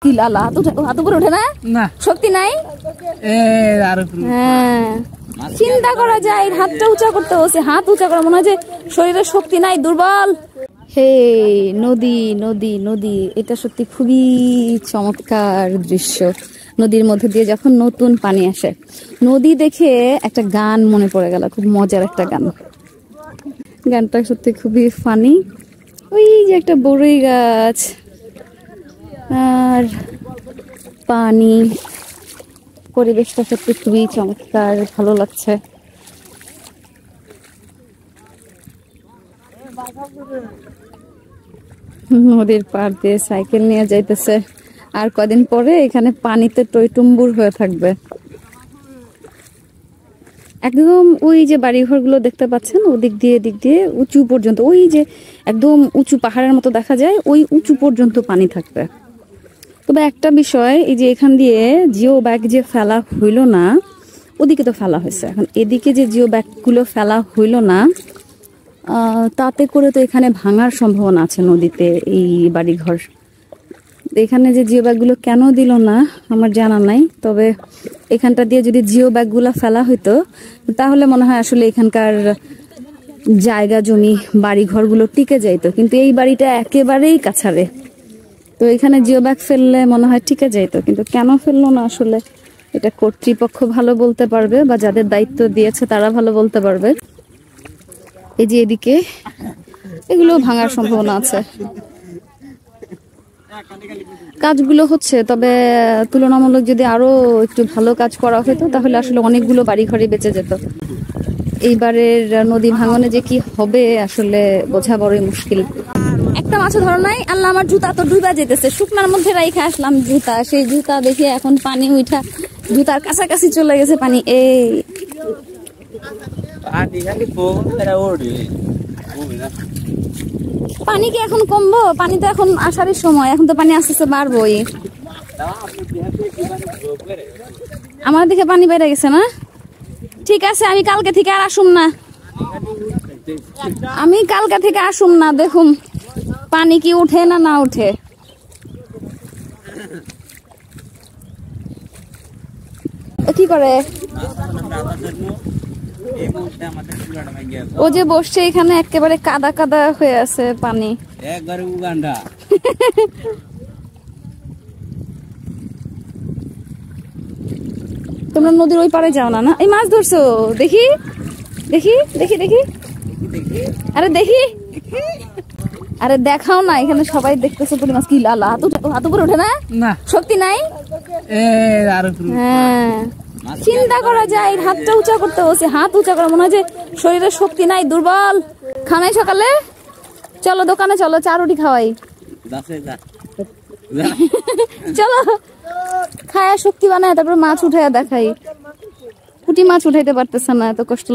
কি লালা হাত উপরে ওঠে না, শক্তি নাই। হ্যাঁ, চিন্তা করা যায় হাতটা উঁচা করতে বলছে, হাত উঁচা করা মনে হয় যে শরীরে শক্তি নাই, দুর্বল। হে নদী নদী নদী, এটা সত্যি খুবই চমৎকার দৃশ্য। নদীর মধ্যে দিয়ে যখন নতুন পানি আসে, নদী দেখে একটা গান মনে পড়ে গেল, খুব মজার একটা গান। গানটা সত্যি খুবই ফানি। ওই যে একটা বড়ই গাছ আর পানি, পরিবেশটা সত্যি খুবই চমৎকার, ভালো লাগছে। নদীর পাড় দিয়ে সাইকেল নিয়ে যাইতেছে, আর কদিন পরে এখানে পানিতে টইটুম্বুর হয়ে থাকবে। একদম ওই যে বাড়িঘর গুলো দেখতে পাচ্ছেন, ওদিক দিয়ে উঁচু পর্যন্ত, ওই যে একদম উঁচু পাহাড়ের মতো দেখা যায়, ওই উঁচু পর্যন্ত পানি থাকবে। তবে একটা বিষয়, এই যে এখান দিয়ে জিও ব্যাগ যে ফেলা হইল না, ওদিকে তো ফেলা হয়েছে, এখন এদিকে যে জিও ব্যাগ গুলো ফেলা হইল না, তাতে করে তো এখানে ভাঙার সম্ভাবনা আছে নদীতে এই বাড়িঘর। এখানে যে জিও ব্যাগগুলো কেন দিল না আমার জানা নাই, তবে এখানটা দিয়ে যদি জিও ব্যাগগুলো ফেলা হইতো তাহলে মনে হয় আসলে এখানকার জায়গা জমি বাড়ি ঘরগুলো টিকে যাইতো, কিন্তু এই বাড়িটা একেবারেই কাছারে, তো এখানে জিও ব্যাগ ফেললে মনে হয় টিকে যাইতো, কিন্তু কেন ফেললো না আসলে এটা কর্তৃপক্ষ ভালো বলতে পারবে, বা যাদের দায়িত্ব দিয়েছে তারা ভালো বলতে পারবে। এই যে এদিকে এগুলো ভাঙার সম্ভাবনা আছে, কাজগুলো হচ্ছে, তবে তুলনামূলক যদি আরো একটু ভালো কাজ করা হতো তাহলে আসলে অনেকগুলো বাড়ি ঘরে বেঁচে যেত। এইবারের নদী ভাঙনে যে কি হবে আসলে বোঝা বড়ই মুশকিল। একটা মাছও ধরো নাই, আল্লাহ আমার জুতা তো ডুবা যেতেছে, শুকনার মধ্যে রাইখে আসলাম জুতা, সেই জুতা দেখে এখন পানি উঠা জুতার কাছাকাছি চলে গেছে পানি। এই পানি কি এখন কমবো? পানি তো এখন আষাঢ়ের সময়, এখন তো পানি আস্তে আস্তে বাড়বই। আমার দিকে পানি বেড়ে গেছে না? ঠিক আছে, আমি কালকে থেকে আর আসুম না, দেখুন পানি কি উঠে না উঠে। কি করে ও যে বসছে এখানে, একেবারে কাদা কাদা হয়ে আছে পানি, একবারে উগান্ডা। তোমরা নদীর ওই পারে যাও না? না এই মাছ ধরছো? দেখি দেখি দেখি দেখি, আরে দেখি, আরে দেখাও না, এখানে সবাই দেখতেছে পুরি মাছ। কি লালা হাত উপরে ওঠে না, শক্তি নাই। হ্যাঁ, চিন্তা করা যায় হাতটা উঁচা করতে বলছে, হাত উঁচা করা মনে হয় যে শরীরে শক্তি নাই, দুর্বল। খানাই সকালে, চলো দোকানে চলো, চা রুটি খাওয়াই, চলো খায়া শক্তি বানায় তারপর মাছ উঠাইয়া দেখাই। পুঁটি মাছ উঠাইতে পারতেছে না, এত কষ্ট।